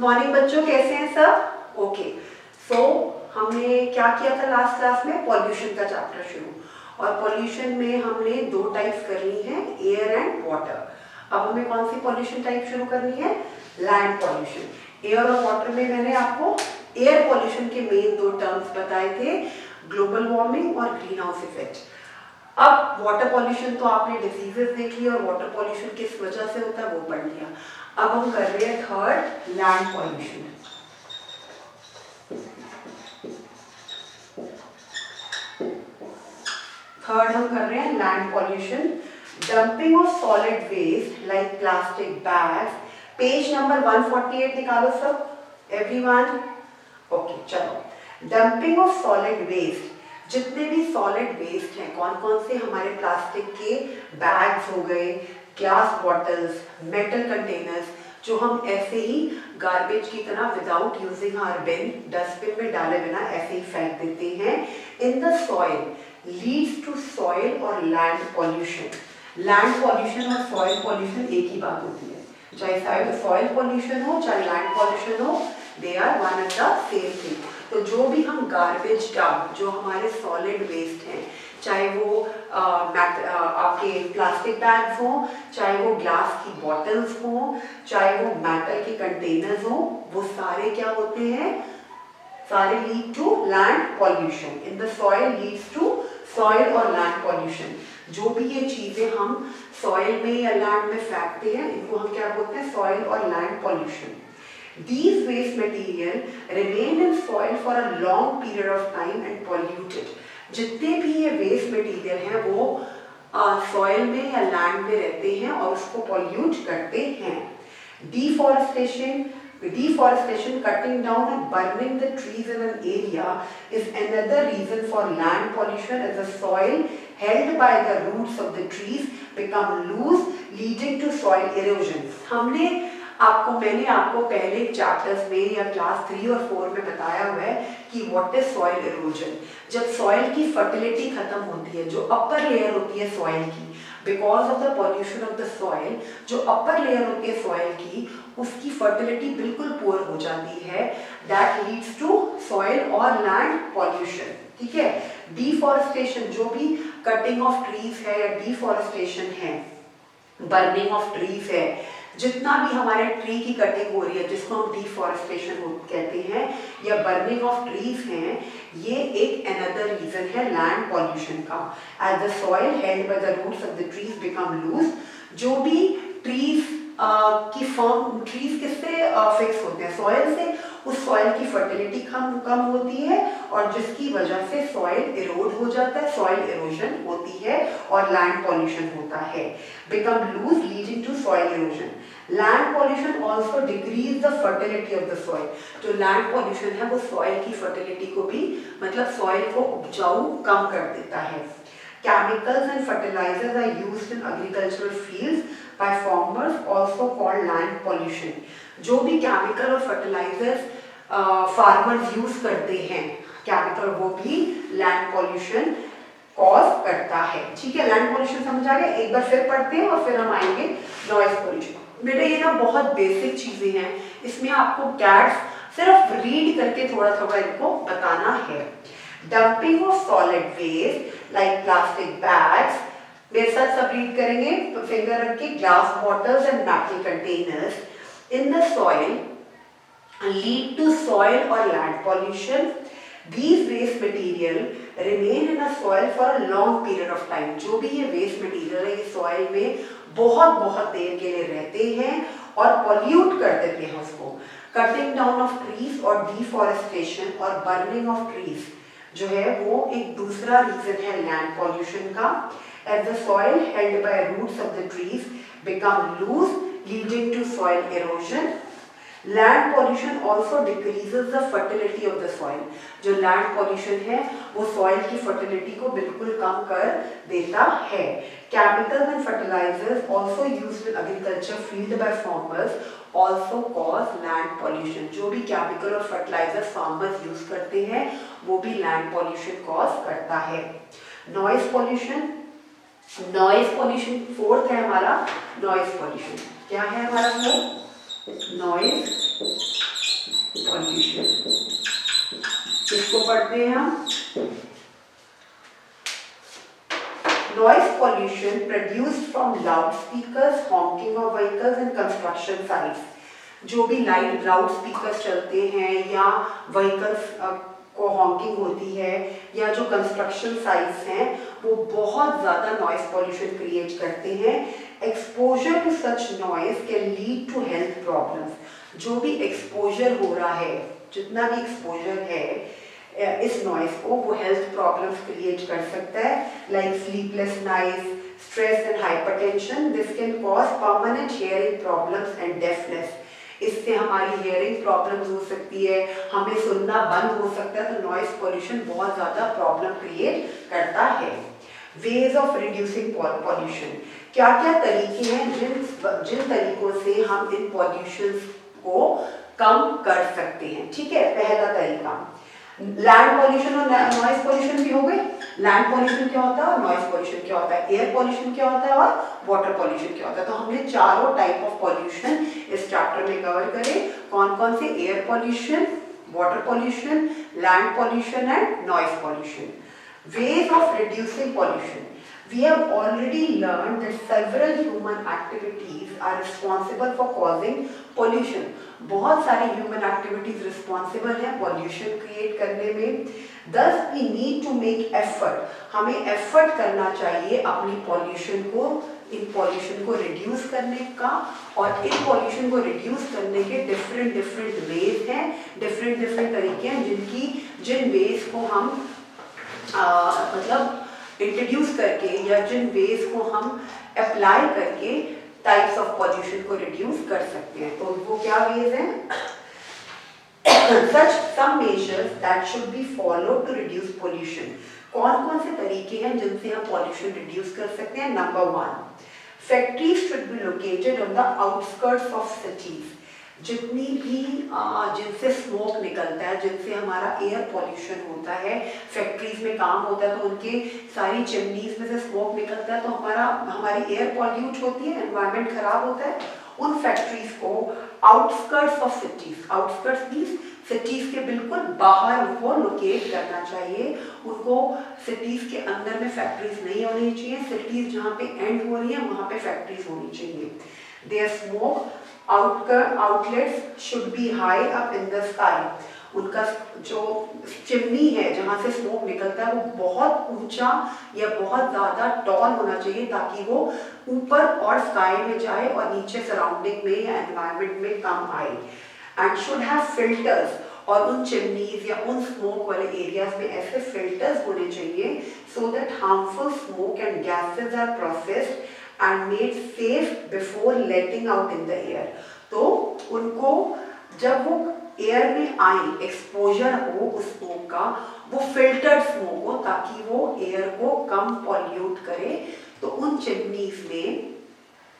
Morning बच्चों, कैसे हैं सब? ओके, सो हमने क्या किया था लास्ट क्लास में? पॉल्यूशन का चैप्टर शुरू। और पॉल्यूशन में हमने दो टाइप्स करनी है, एयर एंड वाटर। अब हमें कौन सी पॉल्यूशन टाइप शुरू करनी है? Land pollution. एयर और वाटर में मैंने आपको एयर पॉल्यूशन के मेन दो टर्म्स बताए थे, ग्लोबल वार्मिंग और ग्रीन हाउस इफेक्ट। अब वाटर पॉल्यूशन तो आपने डिजीजेस देख लिया और वाटर पॉल्यूशन किस वजह से होता है वो पढ़ लिया। अब हम कर रहे हैं थर्ड, लैंड पॉल्यूशन। थर्ड हम कर रहे हैं land pollution. Dumping of solid waste like plastic bags. Page number 148 निकालो सब, एवरीवन। ओके, चलो। डंपिंग ऑफ सॉलिड वेस्ट, जितने भी सॉलिड वेस्ट हैं, कौन कौन से? हमारे प्लास्टिक के बैग्स हो गए, ग्लास बॉटल्स, मेटल कंटेनर्स, जो हम ऐसे ही गार्बेज की तरह without using our bin, dustbin में डाले बिना ऐसे ही फेंक देते हैं in the soil, leads to soil और लैंड पॉल्यूशन। लैंड पॉल्यूशन और सॉइल पॉल्यूशन एक ही बात होती है, चाहे सॉइल पॉल्यूशन हो चाहे लैंड पॉल्यूशन हो, they are one and the same thing. तो जो भी हम गार्बेज डंप, जो हमारे सॉलिड वेस्ट हैं, चाहे वो आपके प्लास्टिक बैग्स हो, चाहे वो ग्लास की बॉटल्स हो, चाहे वो मेटल के कंटेनर्स हो, वो सारे क्या होते हैं? सारे lead to land pollution. In the soil leads to soil और लैंड पॉल्यूशन। जो भी ये चीजें हम सॉइल में या लैंड में फेंकते हैं, इनको हम क्या बोलते हैं? सॉइल और land pollution. These waste material remain in soil for a long period of time and polluted. जितने भी ये वेस्ट मटेरियल हैं वो सॉइल में या लैंड में रहते हैं और उसको पॉल्यूट करते हैं। Deforestation, cutting down and burning the trees in an area is another reason for land pollution, as the soil held by the roots of the trees become loose, leading to soil erosion. मैंने आपको पहले chapters में या class 3 और 4 में बताया हुआ है कि व्हाट इज सॉइल इरोजन। जब सॉइल की फर्टिलिटी खत्म होती है, जो अपर लेयर होती है सॉइल की, because of the pollution of the soil, जो अपर लेयर होती है सॉइल की, उसकी फर्टिलिटी बिल्कुल पुअर हो जाती है। दैट लीड्स टू सॉइल और लैंड पॉल्यूशन। ठीक है। डिफॉरेस्टेशन, जो भी कटिंग ऑफ ट्रीज है या डिफॉरेस्टेशन है, बर्निंग ऑफ ट्रीज है, जितना भी हमारे ट्री की कटिंग हो रही है, जिसको हम डिफॉरेस्टेशन कहते हैं, या बर्निंग ऑफ ट्रीज हैं, ये एक अनदर रीजन है लैंड पॉल्यूशन का। As the soil held by the roots of the trees become loose. जो भी ट्रीज की फॉर्म, ट्रीज किससे फिक्स होते हैं? सॉइल से। उस सॉइल की फर्टिलिटी कम होती है और जिसकी वजह से सॉइल इरोड हो जाता है, सॉइल इरोजन होती है और लैंड पॉल्यूशन होता है। Become loose leading to soil erosion. Land pollution also decrease the fertility of the soil. जो लैंड पॉल्यूशन है वो सॉइल की फर्टिलिटी को भी, मतलब सॉइल को उपजाऊ कम कर देता है। Chemicals and fertilizers are used in agricultural fields by farmers, also called land pollution. जो भी केमिकल और फर्टिलाइजर्स फार्मर्स यूज करते हैं, केमिकल, वो भी लैंड पॉल्यूशन कॉज करता है। ठीक है, लैंड पॉल्यूशन समझ आ गया? एक बार फिर पढ़ते हैं और फिर हम आएंगे नॉइज पॉल्यूशन। बेटा ये ना बहुत बेसिक चीजें हैं, इसमें आपको कैट्स सिर्फ रीड करके थोड़ा थोड़ा इनको बताना है। Dumping of solid waste like plastic bags, मेरे साथ सब रीड करेंगे, फिंगर रख के, glass bottles and metal containers in the soil lead to soil और land pollution. These waste material remain in a soil for a long period of time. जो भी ये वेस्ट मटेरियल है, ये सॉइल में बहुत देर के लिए रहते हैं और पॉल्यूट कर देते हैं उसको। कटिंग डाउन ऑफ ट्रीज और डिफॉरेस्टेशन और बर्निंग ऑफ ट्रीज जो है वो एक दूसरा रीजन है लैंड पॉल्यूशन का। As the soil held by roots of the trees become loose, leading to soil erosion. Land pollution also decreases the fertility of the soil. जो land pollution है वो सॉइल की फर्टिलिटी को बिल्कुल कम कर देता है। Chemicals and fertilisers also used in agriculture field by farmers also cause land pollution. जो भी केमिकल और फर्टिलाइजर फार्मर्स यूज करते हैं वो भी लैंड पॉल्यूशन कॉज करता है। Noise pollution, noise pollution fourth है हमारा। नॉइज पॉल्यूशन क्या है हमारा? Noise pollution. इसको पढ़ते हैं हम। Noise pollution produced from loudspeakers, honking of vehicles and construction sites. जो भी लाउड स्पीकर्स चलते हैं या व्हीकल्स को हॉकिंग होती है या जो कंस्ट्रक्शन साइट्स हैं वो बहुत ज़्यादा नॉइस पॉल्यूशन क्रिएट करते हैं। Exposure to such noise can lead to health problems. जो भी एक्सपोजर हो रहा है, जितना भी एक्सपोजर है इस नॉइस को, वो हेल्थ प्रॉब्लम्स क्रिएट कर सकता है, like sleepless nights, stress and hypertension. This can cause permanent hearing problems and deafness. इससे हमारी हियरिंग प्रॉब्लम्स हो सकती है, हमें सुनना बंद हो सकता है। तो नॉइस पॉल्यूशन बहुत ज़्यादा प्रॉब्लम क्रिएट करता है। वेज ऑफ रिड्यूसिंग पॉल्यूशन, क्या क्या तरीके हैं जिन तरीकों से हम इन पॉल्यूशन को कम कर सकते हैं। ठीक है, पहला तरीका लैंड पॉल्यूशन और नॉइस पॉल्यूशन भी हो गए। लैंड पॉल्यूशन क्या होता है और नॉइस पॉल्यूशन क्या होता है, एयर पॉल्यूशन क्या होता है और वाटर पॉल्यूशन क्या होता है। तो हमने चारों टाइप ऑफ पॉल्यूशन इस चैप्टर में कवर करे। कौन कौन से, air pollution, water pollution, land pollution and noise pollution. Ways of reducing pollution. We have already learned that several human activities are responsible for causing pollution. बहुत सारे human activities responsible हैं pollution create करने में। Thus we need to make effort. हमें effort करना चाहिए अपनी pollution को, इन पॉल्यूशन को रिड्यूस करने का। और इन पॉल्यूशन को रिड्यूस करने के डिफरेंट वेज हैं, डिफरेंट तरीके हैं जिन वेज को हम मतलब इंट्रोड्यूस करके या जिन वेज को हम अप्लाई करके टाइप्स ऑफ पॉल्यूशन को रिड्यूस कर सकते हैं। तो वो क्या वेज हैं? Such some measures that should be followed to reduce pollution. कौन कौन से तरीके हैं जिनसे हम पॉल्यूशन रिड्यूस कर सकते हैं? Number 1, factories should be located on the outskirts of cities. जितनी भी जिनसे स्मोक निकलता है, जिनसे हमारा एयर पॉल्यूशन होता है, फैक्ट्रीज में काम होता है तो उनके सारी चिमनीज में से स्मोक निकलता है तो हमारी एयर पॉल्यूट होती है, एनवायरनमेंट खराब होता है। उन फैक्ट्रीज को outskirts of cities, outskirts means cities के बिल्कुल बाहर उनको लोकेट करना चाहिए। उनको सिटीज के अंदर में फैक्ट्रीज नहीं होनी चाहिए। सिटीज जहाँ पे एंड हो रही है वहाँ पे फैक्ट्रीज होनी चाहिए। Their smoke outlets should be high up in the sky. उनका जो चिमनी है जहाँ से स्मोक निकलता है वो बहुत ऊंचा या बहुत ज़्यादा टॉल होना चाहिए ताकि वो ऊपर और स्काई में जाए और नीचे सराउंडिंग में या एनवायरनमेंट में कम आए। एंड शुड हैव फिल्टर्स, और उन चिमनीज या उन स्मोक वाले एरियाज में ऐसे फिल्टर्स होने चाहिए so that harmful smoke and gases are processed and made safe before letting out in the air. तो उनको जब वो एयर में आए, एक्सपोजर हो उस स्मोक का, वो फिल्टर्ड स्मोक हो ताकि वो एयर को कम पॉल्यूट करे। तो उन चिमनीज में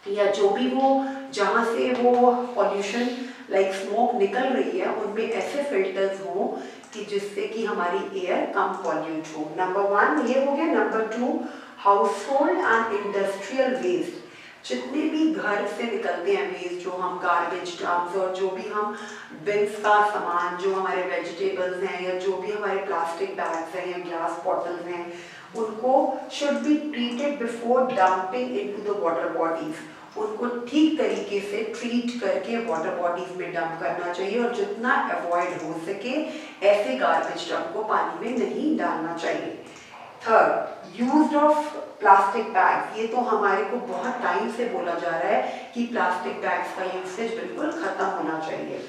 या जो भी वो जहाँ से वो पॉल्यूशन लाइक स्मोक निकल रही है उनमें ऐसे फिल्टर्स हो कि जिससे कि हमारी एयर कम पॉल्यूट हो। नंबर 1 ये हो गया। Number 2, household and industrial waste. जितने भी घर से निकलते हैं वेस्ट, जो हम गार्बेज डम्प्स और जो भी हम बिन्स का सामान, जो हमारे वेजिटेबल्स हैं या जो भी हमारे प्लास्टिक बैग्स हैं या ग्लास बॉटल्स हैं, उनको should be treated before dumping into the water bodies. उनको ठीक तरीके से ट्रीट करके वाटर बॉडीज में डंप करना चाहिए और जितना अवॉइड हो सके ऐसे गार्बेज डंप को पानी में नहीं डालना चाहिए। Third, use of plastic bags. ये तो हमारे को बहुत टाइम से बोला जा रहा है कि प्लास्टिक बैग्स का यूसेज बिल्कुल खत्म होना चाहिए।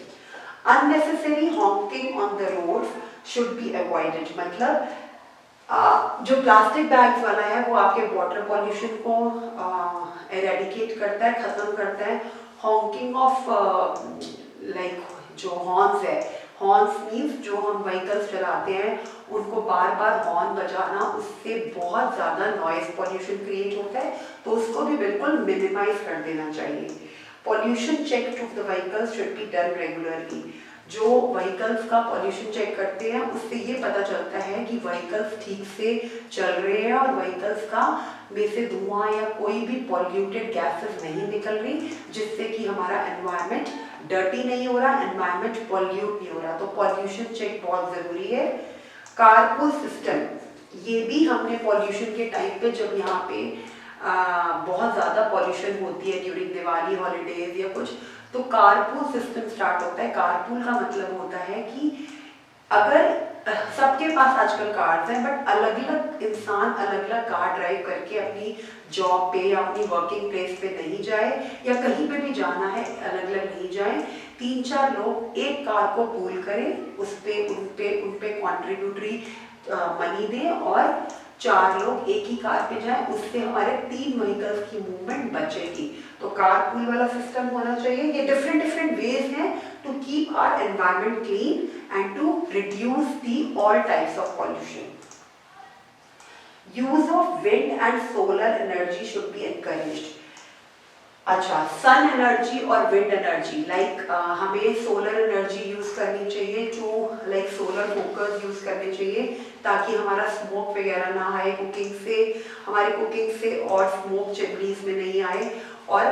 Unnecessary hawking on the roads should be avoided. मतलब जो प्लास्टिक बैग्स वाला है वो आपके वाटर पॉल्यूशन को एरेडिकेट करता है, खत्म करता है। हॉकिंग ऑफ लाइक जो हॉर्न्स है, हॉर्न्स मीन्स जो हम व्हीकल्स चलाते हैं उनको बार बार हॉर्न बजाना, उससे बहुत ज़्यादा नॉइस पॉल्यूशन क्रिएट होता है, तो उसको भी बिल्कुल मिनिमाइज कर देना चाहिए। Pollution check to the vehicles should be done regularly. जो व्हीकल्स का पॉल्यूशन चेक करते हैं उससे ये पता चलता है कि व्हीकल्स ठीक से चल रहे हैं और व्हीकल्स का में से धुआं या कोई भी पॉल्यूटेड गैसेस नहीं निकल रही जिससे कि हमारा एनवायरनमेंट डर्टी नहीं हो रहा, एनवायरमेंट पॉल्यूट नहीं हो रहा, तो पॉल्यूशन चेक बहुत ज़रूरी है। कारपूल सिस्टम, ये भी हमने पॉल्यूशन के टाइम पे जब यहाँ पे बहुत ज़्यादा पॉल्यूशन होती है ड्यूरिंग दिवाली हॉलीडेज या कुछ, तो कारपूल सिस्टम स्टार्ट होता है। कारपूल का मतलब होता है कि अगर सबके पास आजकल कार्स हैं बट अलग अलग इंसान अलग अलग कार ड्राइव करके अपनी जॉब पे या अपनी वर्किंग प्लेस पे नहीं जाए, या कहीं पे भी जाना है अलग अलग नहीं जाए, 3-4 लोग एक कार को पूल करें, उन पे कॉन्ट्रीब्यूटरी मनी दें और 4 लोग एक ही कार पे जाएं, उससे हमारे 3 व्हीकल्स की मूवमेंट बचेगी। तो कारपूल वाला सिस्टम होना चाहिए। ये डिफरेंट वेज हैं to keep our environment clean and to reduce the all types of pollution. Use of wind and solar energy should be encouraged. अच्छा, सन एनर्जी और विंड एनर्जी, हमें सोलर एनर्जी यूज करनी चाहिए, जो solar focus use करने चाहिए ताकि हमारा स्मोक वगैरह ना आए कुकिंग से, हमारी कुकिंग से और स्मोक चिमनीज में नहीं आए, और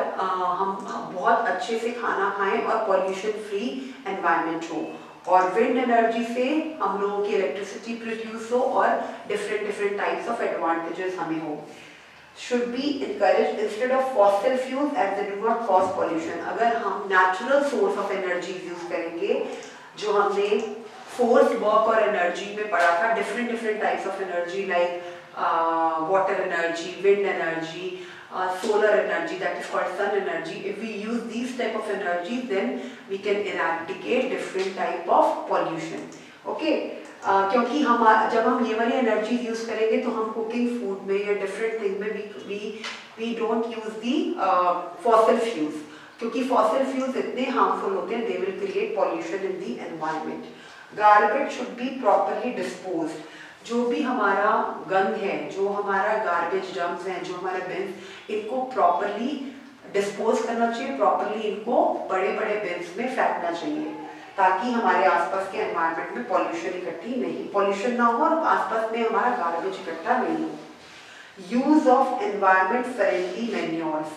हम बहुत अच्छे से खाना खाएं और पॉल्यूशन फ्री एनवायरनमेंट हो। और विंड एनर्जी से हम लोगों की इलेक्ट्रिसिटी प्रोड्यूस हो और डिफरेंट टाइप्स ऑफ एडवांटेजेस हमें हो। should be encouraged instead of fossil fuels as they do not cause pollution। अगर हम natural source of energy use करेंगे, जो हमने forced work और energy में पढ़ा था, different types of energy like water energy, wind energy, solar energy, that is called sun energy। If we use these type of energy, then we can eradicate different type of pollution। Okay? क्योंकि हम जब हम ये वाली energy use करेंगे तो हम cooking food में या डिफरेंट थिंग में we don't use the fossil fuels, क्योंकि फॉसिल फ्यूल्स इतने हार्मफुल होते हैं, they will create pollution in the environment. Garbage should be properly disposed. जो भी हमारा गंद है, जो हमारा गार्बेज डम्प्स हैं, जो हमारे बिन्स, इनको प्रॉपरली डिस्पोज करना चाहिए, प्रॉपरली इनको बड़े बिन्स में फेंकना चाहिए ताकि हमारे आसपास के एनवायरनमेंट में पॉल्यूशन ना हो और आसपास में हमारा गार्बेज इकट्ठा नहीं हो। Use of environment friendly manures,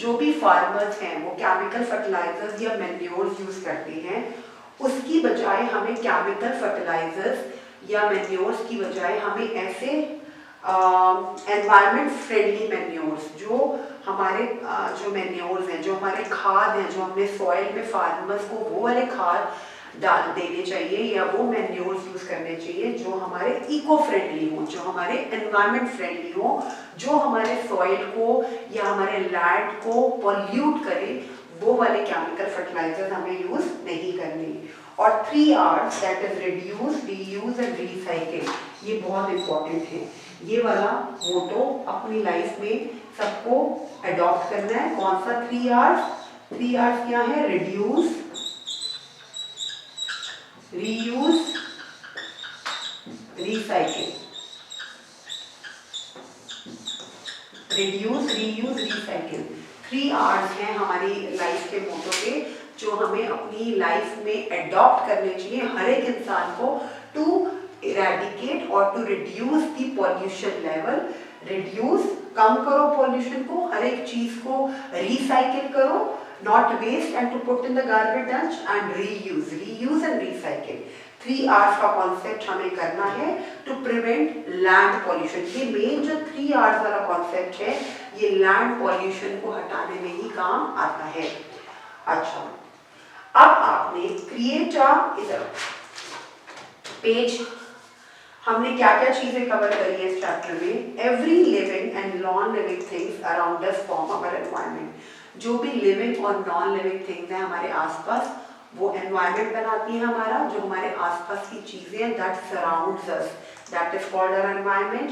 जो भी फार्मर्स हैं वो केमिकल फर्टिलाइजर्स या मैन्योर्स यूज करते हैं, उसकी बजाय हमें केमिकल फर्टिलाइजर्स या मैन्योर्स की बजाय हमें ऐसे एनवायरनमेंट फ्रेंडली मैन्योर्स, जो हमारे जो मैन्योर्स हैं, जो हमारे खाद हैं, जो हमने सॉइल में फार्मर्स को वो वाले खाद डाल देने चाहिए या वो मैन्योर्स यूज करने चाहिए जो हमारे इको फ्रेंडली हो, जो हमारे एनवायरनमेंट फ्रेंडली हो, जो हमारे सॉइल को या हमारे लैंड को पॉल्यूट करे, वो वाले केमिकल फर्टिलाइजर हमें यूज नहीं करने। और 3 R's, that is reduce, reuse and recycle, ये बहुत इंपॉर्टेंट है। ये वाला मोटो अपनी लाइफ में सबको अडॉप्ट करना है। कौन सा? 3 R's। 3 R's क्या है? Reduce, reuse, recycle. Reduce, reuse, recycle, 3 R's हैं हमारी लाइफ के मोटो के, जो हमें अपनी लाइफ में अडॉप्ट करने चाहिए हर एक इंसान को, टू इरेडिकेट और to reduce the pollution level. Reduce, कम करो पॉल्यूशन को, हर एक चीज को रिसाइकिल करो, not waste and to put in the garbage डंच, and reuse and recycle. 3 R's का कॉन्सेप्ट हमें करना है टू प्रिवेंट लैंड पॉल्यूशन। ये मेन जो 3 R's वाला कॉन्सेप्ट है, ये लैंड पॉल्यूशन को हटाने में ही काम आता है। अच्छा, अब आपने क्रिएट इधर पेज, हमने क्या क्या चीजें कवर करी है इस चैप्टर में। Every living and non living things around us form our environment. जो भी लिविंग और नॉन लिविंग थिंग्स हैं हमारे आसपास, वो एनवायरनमेंट बनाती है हमारा, जो हमारे आसपास की चीजें हैं, that surrounds us, that is called our environment.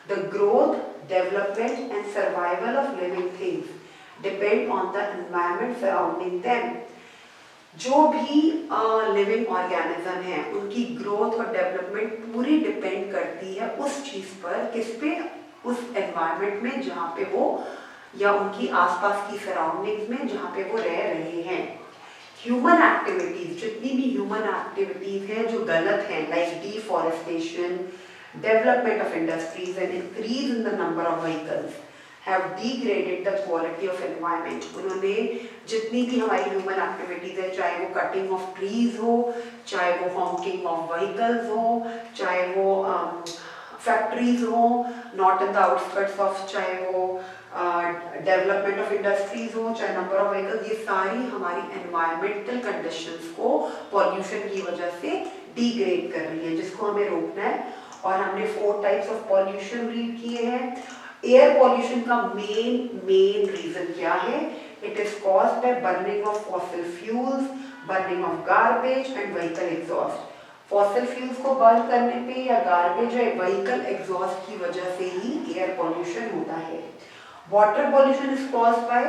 The growth, development and survival of living things depend on the environment surrounding them. जो भी लिविंग ऑर्गेनिज्म है, उनकी ग्रोथ और डेवलपमेंट पूरी डिपेंड करती है उस चीज पर, किस पे? उस एनवायरनमेंट में जहाँ पे वो, या उनकी आसपास की सराउंडिंग्स में जहाँ पे वो रह रहे हैं। ह्यूमन एक्टिविटीज, जितनी भी ह्यूमन एक्टिविटीज हैं जो गलत हैं, like deforestation, development of industries and increase in the number of vehicles, have degraded the quality of environment. उन्होंने जितनी भी हमारी ह्यूमन एक्टिविटीज है, चाहे वो कटिंग ऑफ ट्रीज हो, चाहे वो हॉकिंग ऑफ व्हीकल्स हो, चाहे वो फैक्ट्रीज हो not in the outskirts of, चाहे वो डेवलपमेंट ऑफ इंडस्ट्रीज हो, चाहे नंबर ऑफ व्हीकल्स, ये सारी हमारी एनवायरमेंटल कंडीशंस को पॉल्यूशन की वजह से डिग्रेड कर रही है, जिसको हमें रोकना है। और हमने 4 टाइप्स ऑफ पॉल्यूशन रीड किए हैं। एयर पॉल्यूशन का मेन रीजन क्या है? It is caused by burning of fossil fuels, burning of garbage and vehicle exhaust. Fossil fuels को बर्न करने पे या गार्बेज या व्हीकल एग्जॉस्ट की वजह से ही एयर पॉल्यूशन होता है। Water pollution is caused by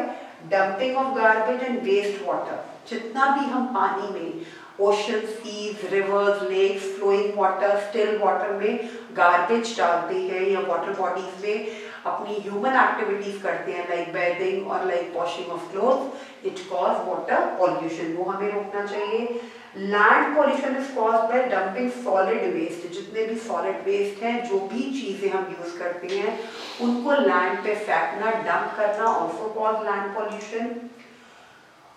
dumping of garbage and waste water. जितना भी हम पानी में, ocean, seas, rivers, lakes, flowing water, still water में गार्बेज डालते हैं या वाटर बॉडीज में अपनी ह्यूमन एक्टिविटीज करते हैं, लाइक बेडिंग और like washing of clothes, it cause water pollution, वो हमें रोकना चाहिए। Land pollution is caused by dumping solid waste. जितने भी सॉलिड वेस्ट हैं, जो भी चीजें हम यूज करते हैं, उनको लैंड पे फेंकना, डंप करना, ऑल्सो कॉज लैंड पॉल्यूशन।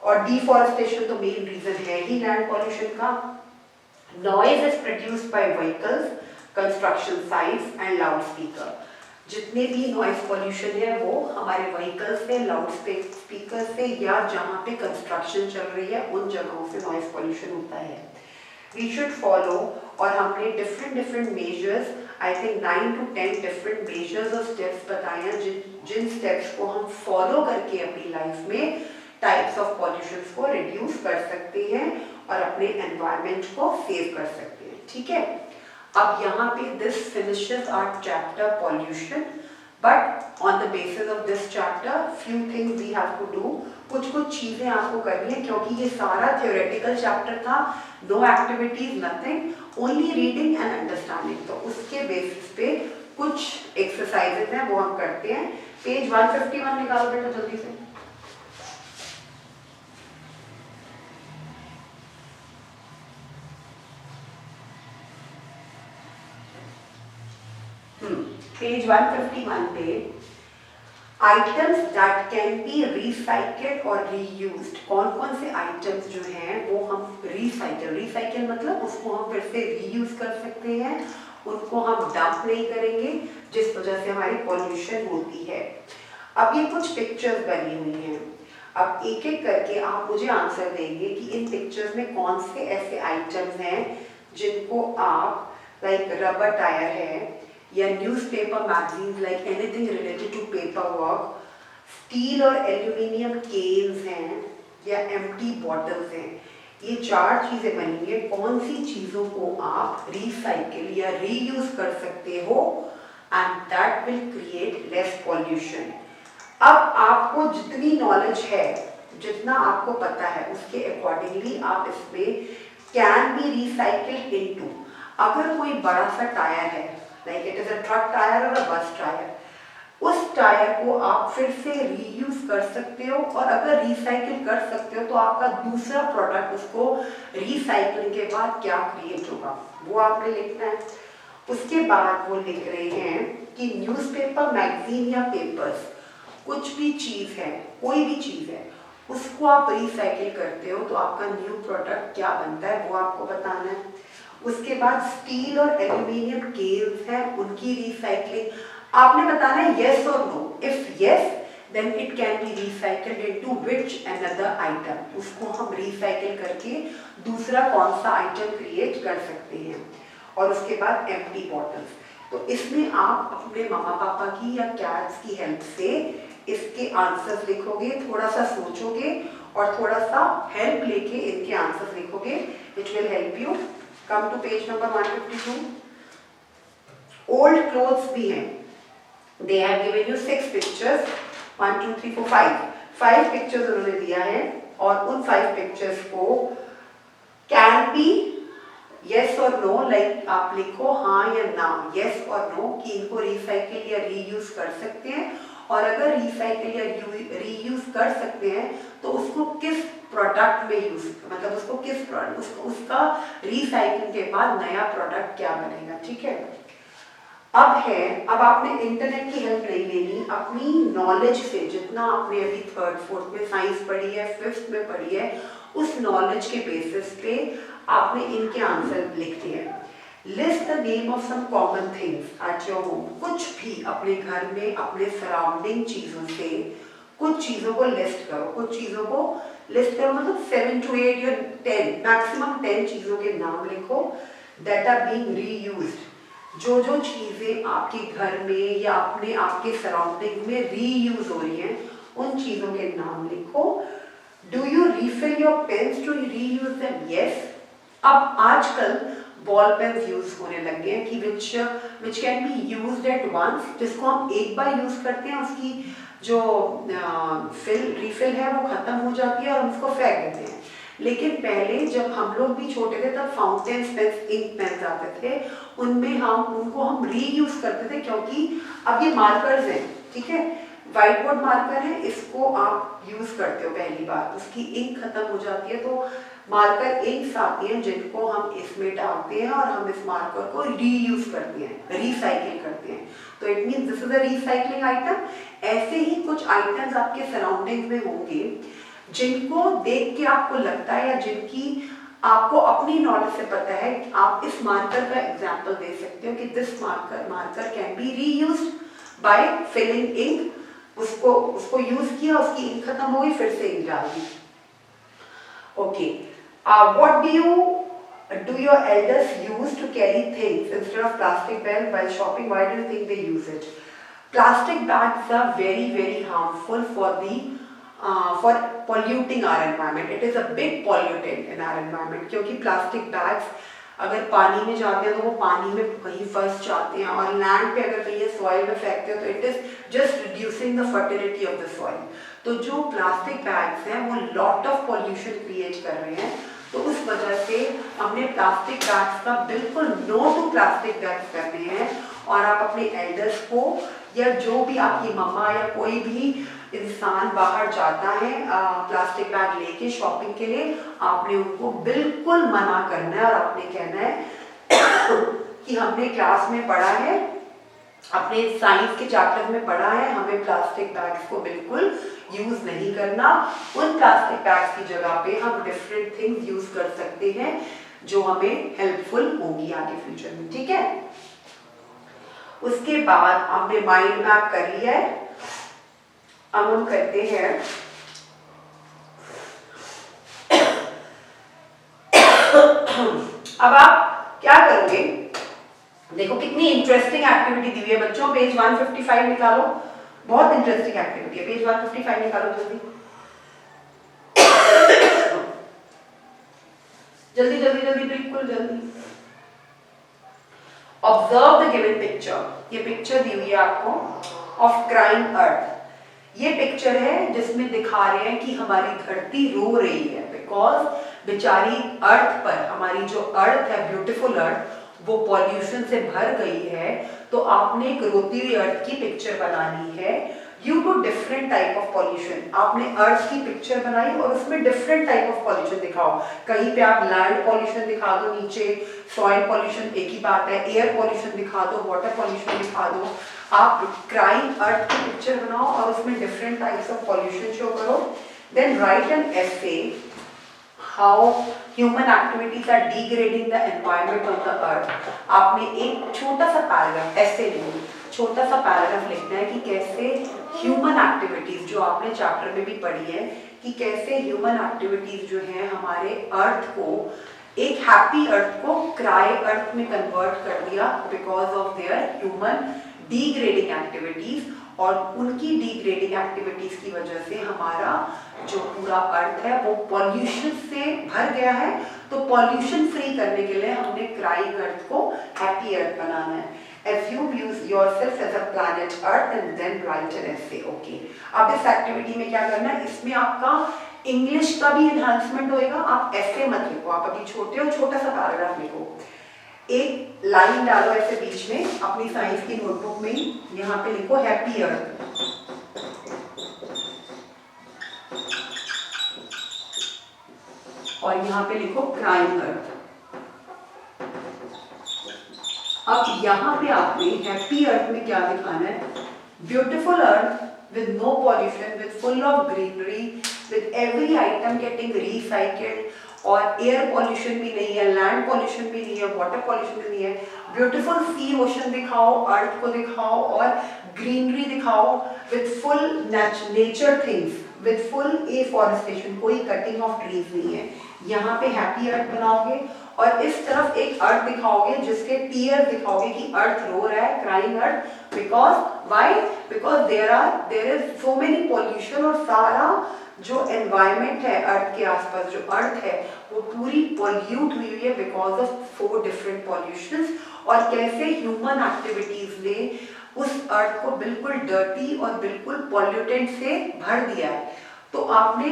और डिफॉरेस्टेशन तो मेन रीजन है ही लैंड पॉल्यूशन का। Noise is produced by vehicles, construction sites and loud speaker. जितने भी नॉइज पॉल्यूशन है वो हमारे व्हीकल्स से, लाउड स्पीकर से, या जहाँ पे कंस्ट्रक्शन चल रही है उन जगहों से नॉइज पॉल्यूशन होता है। वी शुड फॉलो, और हमने different measures, I think 9 to 10 different measures और स्टेप्स बताए हैं, जिन स्टेप्स को हम फॉलो करके अपनी लाइफ में टाइप्स ऑफ पॉल्यूशन को रिड्यूस कर सकते हैं और अपने एनवायरमेंट को सेव कर सकते हैं। ठीक है, अब यहाँ पे this finishes our chapter pollution, but on the basis of this chapter few things we have to do. कुछ चीजें आपको करनी है, क्योंकि ये सारा थ्योरेटिकल चैप्टर था, no activities, nothing, only reading and understanding. तो उसके बेसिस पे कुछ एक्सरसाइजेज हैं वो हम करते हैं। पेज 151 निकालो बेटा जल्दी से। पेज 151 पे items that can be recycled और रीयूज्ड। कौन कौन से आइटम्स जो हैं वो हम रिसाइकल मतलब उसको हम फिर से रीयूज कर सकते हैं, उनको हम डंप नहीं करेंगे, जिस वजह से हमारी पॉल्यूशन होती है। अब ये कुछ पिक्चर्स बनी हुई हैं, अब एक एक करके आप मुझे आंसर देंगे कि इन पिक्चर्स में कौन से ऐसे आइटम्स हैं जिनको आप, लाइक रबर टायर है, या newspaper magazines, like anything related to paper work, steel और एल्यूमिनियम केन्स हैं, या एम्प्टी बॉटल्स हैं। ये 4 चीजें बनी है, कौन सी चीजों को आप रिसाइकिल या रीयूज कर सकते हो and that will create less pollution. अब आपको जितनी नॉलेज है, जितना आपको पता है, उसके अकॉर्डिंगली आप इसमें कैन बी रिसाइकिल्ड इनटू, अगर कोई बड़ा सा टायर है, like it is a truck tyre और अ बस टायर, उस टायर को आप फिर से रीयूज कर सकते हो, और अगर रिसाइकिल कर सकते हो तो आपका दूसरा प्रोडक्ट उसको रिसाइकिलिंग के बाद क्या क्रिएट होगा वो आपने लिखना है। उसके बाद वो लिख रहे हैं कि न्यूज़पेपर, मैगजीन या पेपर्स, कुछ भी चीज है, कोई भी चीज है, उसको आप रिसाइकिल करते हो तो आपका न्यू प्रोडक्ट क्या बनता है वो आपको बताना है। उसके बाद स्टील और एल्यूमिनियम केन्स हैं, उनकी रिसाइकलिंग आपने बताना है यस और no. If yes then it can be recycled into which another item, उसको हम रिसाइकिल करके दूसरा कौन सा आइटम क्रिएट कर सकते हैं। और उसके बाद एम्प्टी बॉटल्स, तो इसमें आप अपने मामा पापा की या कैट्स की हेल्प से इसके आंसर्स लिखोगे, थोड़ा सा सोचोगे और थोड़ा सा हेल्प लेके इनके आंसर्स लिखोगे, it will help you. Come to page number 152। Old clothes भी हैं, they have given you 6 pictures, 1 2 3 4 5 pictures उन्होंने दिया है, और उन 5 पिक्चर्स को कैन बी यस और नो, लाइक आप लिखो हाँ या ना, यस और नो कि इनको रिसाइकिल या रीयूज कर सकते हैं, और अगर रिसाइकिल या रीयूज कर सकते हैं तो उसको किस प्रोडक्ट में यूज, मतलब उसको किस प्रोडक्ट, उसका रिसाइकिल के बाद नया प्रोडक्ट क्या बनेगा। ठीक है, अब आपने इंटरनेट की हेल्प नहीं लेनी, अपनी नॉलेज से जितना आपने अभी थर्ड फोर्थ में साइंस पढ़ी है, फिफ्थ में पढ़ी है, उस नॉलेज के बेसिस पे आपने इनके आंसर लिखते हैं। List the name of some common things at your home. कुछ भी अपने घर में अपने सराउंडिंग चीजों से कुछ चीजों को लिस्ट करो, कुछ चीजों को लिस्ट करो, मतलब 7 to 8 या 10 मैक्सिमम 10 चीजों के नाम लिखो दैट आर बीइंग रीयूज्ड। जो जो चीजें आपके घर में या अपने आपके सराउंडिंग में रीयूज हो रही हैं उन चीजों के नाम लिखो। Do you refill your pens to reuse them? Yes. अब आजकल बॉल पेन्स यूज होने लग गए हैं कि which can be used at once, जिसको हम एक बार यूज करते हैं उसकी जो रिफिल है वो खत्म हो जाती है और हम उसको फेंक देते हैं। लेकिन पहले जब हम लोग भी छोटे थे तब फाउंटेन पेन्स, इंक पेन्स आते थे, उनमें उनको हम रीयूज करते थे, क्योंकि अब ये मार्कर्स हैं, ठीक है, व्हाइट बोर्ड मार्कर है, इसको आप यूज करते हो पहली बार, उसकी इंक खत्म हो जाती है तो मार्कर इंक्स आती हैं जिनको हम इसमें डालते हैं और हम इस मार्कर को रीयूज करते हैं, रिसाइकिल करते हैं। तो it means this is a recycling item. ऐसे ही कुछ आइटम्स आपके सराउंडिंग में होंगे जिनको देख के आपको लगता है या जिनकी आपको अपनी नॉलेज से पता है, आप इस मार्कर का एग्जाम्पल दे सकते हो कि this marker can be reused by filling ink. उसको यूज किया, उसकी इंक खत्म हो गई, फिर से इंक डाल दी। Okay, what do your elders use to carry things instead of plastic bags while shopping? Why do you think they use it? Plastic bags are very harmful for polluting our environment. It is a big pollutant in our environment, क्योंकि plastic bags अगर पानी में जाते हैं तो वो पानी में कहीं फंस जाते हैं, और लैंड पे अगर कहीं सॉइल में फेंकते हो तो it is just reducing the fertility of the soil. तो जो प्लास्टिक बैग्स हैं वो लॉट ऑफ पॉल्यूशन क्रिएट कर रहे हैं, तो उस वजह से हमने प्लास्टिक बैग्स का बिल्कुल नो टू प्लास्टिक बैग्स करने हैं। और आप अपने एल्डर्स को या जो भी आपकी मम्मा या कोई भी इंसान बाहर जाता है प्लास्टिक बैग लेके शॉपिंग के लिए, आपने उनको बिल्कुल मना करना है और आपने कहना है कि हमने क्लास में पढ़ा है, अपने साइंस के चैप्टर में पढ़ा है, हमें प्लास्टिक बैग्स को बिल्कुल यूज नहीं करना। उन प्लास्टिक बैग्स की जगह पे हम डिफरेंट थिंग्स यूज कर सकते हैं जो हमें हेल्पफुल होगी आगे फ्यूचर में, ठीक है। उसके बाद हमने माइंड मैप कर लिया है, अब हम करते हैं अब आप क्या करोगे, देखो कितनी इंटरेस्टिंग एक्टिविटी दी हुई है बच्चों। पेज 155 निकालो, बहुत इंटरेस्टिंग एक्टिविटी है, पेज 155 निकालो जल्दी जल्दी जल्दी जल्दी, बिल्कुल जल्दी। ऑब्जर्व द गिवन पिक्चर, ये पिक्चर दी हुई है आपको ऑफ क्राइंग अर्थ। ये पिक्चर है जिसमें दिखा रहे हैं कि हमारी धरती रो रही है बिकॉज बेचारी अर्थ पर, हमारी जो अर्थ है ब्यूटीफुल अर्थ, वो पॉल्यूशन से भर गई है। तो आपने एक रोती हुई अर्थ की पिक्चर बनानी है। You do different type of pollution, आपने अर्थ की पिक्चर बनाई और उसमें डिफरेंट टाइप ऑफ पॉल्यूशन दिखाओ। कहीं पे आप लैंड पॉल्यूशन दिखा दो, नीचे सॉइल पॉल्यूशन एक ही बात है, एयर पॉल्यूशन दिखा दो, वाटर पॉल्यूशन दिखा दो। आप क्राइंग अर्थ की पिक्चर बनाओ और उसमें different types of pollution show करो। Then write an essay how human activities are degrading the environment of the earth. आपने एक छोटा सा पैराग्राफ, ऐसे नहीं, छोटा सा पैराग्राफ लिखना है कि कैसे ह्यूमन एक्टिविटीज, जो आपने चैप्टर में भी पढ़ी है, कि कैसे ह्यूमन एक्टिविटीज जो है हमारे अर्थ को, एक हैप्पी अर्थ को क्राई अर्थ में कन्वर्ट कर दिया because of their human degrading activities. और उनकी डिग्रेडिंग एक्टिविटीज की वजह से हमारा जो पूरा अर्थ है वो पॉल्यूशन से भर गया है। तो पॉल्यूशन फ्री करने के लिए हमने क्राइंग अर्थ को हैप्पी अर्थ बनाना है। Assume yourself as a planet Earth and then write an essay. Okay. अब इस एक्टिविटी में क्या करना है, इसमें आपका इंग्लिश का भी एनहांसमेंट होएगा। आप ऐसे मत लिखो, आप अभी छोटे हो, छोटा सा पैराग्राफ लिखो, एक लाइन डालो ऐसे बीच में अपनी साइंस की नोटबुक में, यहाँ पे लिखो हैप्पी अर्थ, और यहाँ पे लिखो क्राइंग अर्थ। अब यहाँ पे आपने हैप्पी अर्थ में क्या दिखाना है, beautiful earth with no pollution, with full of greenery, with every item getting recycled, और एयर पॉल्यूशन भी नहीं है, लैंड पॉल्यूशन भी नहीं है, वाटर पॉल्यूशन भी नहीं है, ब्यूटीफुल सी ओशन दिखाओ, अर्थ को दिखाओ और ग्रीनरी दिखाओ with full nature things, with full afforestation, कोई कटिंग ऑफ ट्रीज नहीं है। यहाँ पे हैप्पी अर्थ बनाओगे और इस तरफ एक अर्थ दिखाओगे जिसके टीयर दिखाओगे कि अर्थ रो रहा है, crying earth, because why, because there is so many pollution, और सारा जो एनवायरमेंट है अर्थ के आसपास, जो अर्थ है वो पूरी पॉल्यूट हुई है बिकॉज ऑफ 4 डिफरेंट पॉल्यूशंस, और कैसे ह्यूमन एक्टिविटीज ने उस अर्थ को बिल्कुल डर्टी और बिल्कुल पॉल्यूटेंट से भर दिया है। तो आपने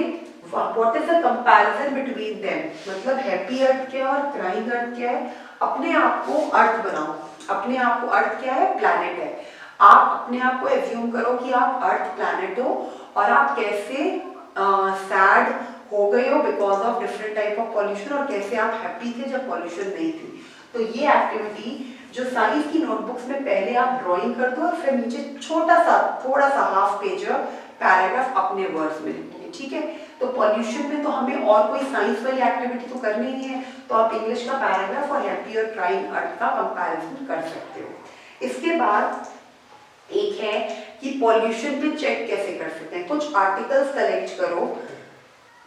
what is the comparison between them, मतलब हैप्पी अर्थ क्या है और क्राइंग अर्थ क्या है। अपने आप को अर्थ बनाओ, अपने आप को अर्थ क्या है, प्लैनेट है। आप अपने आप को एज्यूम करो कि आप अर्थ प्लैनेट हो और आप कैसे सैड हो गए हो because of different type of pollution, और कैसे आप हैप्पी थे जब पॉल्यूशन नहीं थी। तो ये एक्टिविटी जो साइंस की नोटबुक्स में पहले आप ड्राइंग कर दो और फिर नीचे छोटा सा थोड़ा सा हाफ पेज पैराग्राफ अपने वर्ड्स में लिखोगे, ठीक है। तो पॉल्यूशन में तो हमें और कोई साइंस वाली एक्टिविटी तो करनी नहीं है, तो आप इंग्लिश का पैराग्राफ और हैप्पी और क्राइंग अर्थ का कंपैरिजन कर सकते हो। इसके बाद एक है कि पॉल्यूशन पे चेक कैसे कर सकते हैं। कुछ आर्टिकल्स कलेक्ट करो,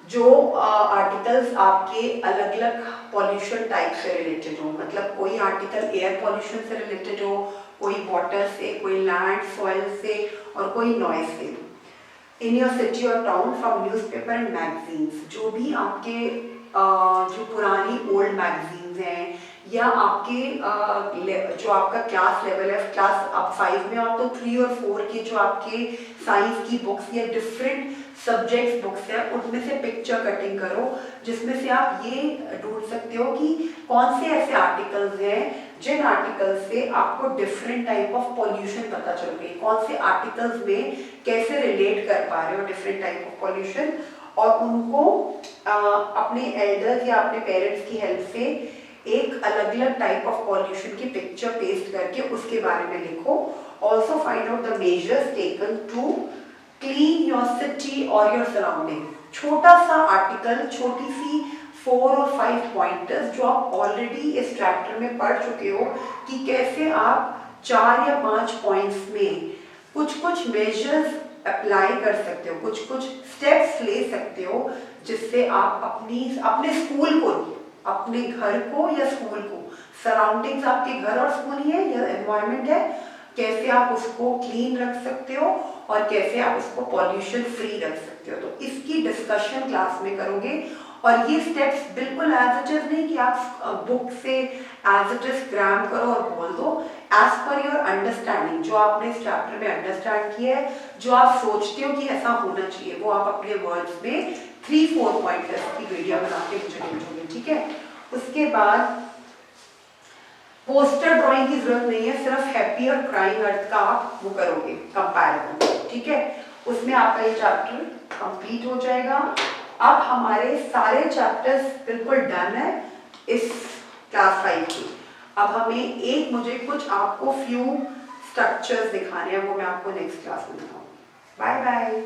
जो आर्टिकल्स आपके अलग अलग पॉल्यूशन टाइप से रिलेटेड हो, मतलब कोई आर्टिकल एयर पॉल्यूशन से रिलेटेड हो, कोई वाटर से, कोई लैंड सॉइल से, और कोई नॉइज से। इन योर सिटी और town from newspaper and magazines, जो भी आपके जो पुरानी ओल्ड मैगजीन्स हैं, या आपके जो आपका क्लास लेवल है, क्लास आप 5 में हो तो 3 और 4 के जो आपके साइंस की बुक्स या डिफरेंट सब्जेक्ट्स बुक्स है, उनमें से पिक्चर कटिंग करो, जिसमें से आप ये ढूंढ सकते हो कि कौन से ऐसे आर्टिकल्स हैं जिन आर्टिकल्स से आपको डिफरेंट टाइप ऑफ पॉल्यूशन पता चल गई, कौन से आर्टिकल्स में कैसे रिलेट कर पा रहे हो डिफरेंट टाइप ऑफ पॉल्यूशन, और उनको अपने एल्डर्स या अपने पेरेंट्स की हेल्प से एक अलग अलग टाइप ऑफ पॉल्यूशन की पिक्चर पेस्ट करके उसके बारे में लिखो। Also find out the measures taken to clean your city और योर सराउंडिंग। छोटा सा आर्टिकल, छोटी सी 4 और 5 पॉइंटर्स जो आप ऑलरेडी इस चैप्टर में पढ़ चुके हो कि कैसे आप 4 या 5 पॉइंट्स में कुछ मेजर्स अप्लाई कर सकते हो, कुछ स्टेप्स ले सकते हो, जिससे आप अपने स्कूल को, अपने घर को या स्कूल को, सराउंडिंग्स आपके घर और स्कूल ही है या एनवायरनमेंट है, कैसे आप उसको क्लीन रख सकते हो और कैसे आप उसको पॉल्यूशन फ्री रख सकते हो। तो इसकी डिस्कशन क्लास में करोगे, और ये स्टेप्स बिल्कुल एज इट इज नहीं कि आप बुक से एज इट इज ग्राम करो और बोल दो, एज पर योर अंडरस्टैंडिंग, जो आपने इस चैप्टर में अंडरस्टैंड किया है, जो आप सोचते हो कि ऐसा होना चाहिए, वो आप अपने वर्ड्स में 3-4 पॉइंटर्स की वीडियो बना के मुझे भेजोगे, ठीक है। उसके बाद पोस्टर ड्राइंग की जरूरत नहीं है, सिर्फ हैप्पी और क्राइंग अर्थ का आप वो करोगे कंपैरिजन, ठीक है। उसमें आपका ये चैप्टर कंप्लीट हो जाएगा। अब हमारे सारे चैप्टर्स बिल्कुल डन है इस क्लास 5 की। अब हमें मुझे कुछ आपको फ्यू स्ट्रक्चर्स दिखाने हैं, वो मैं आपको नेक्स्ट क्लास में दिखाऊंगी। Bye bye.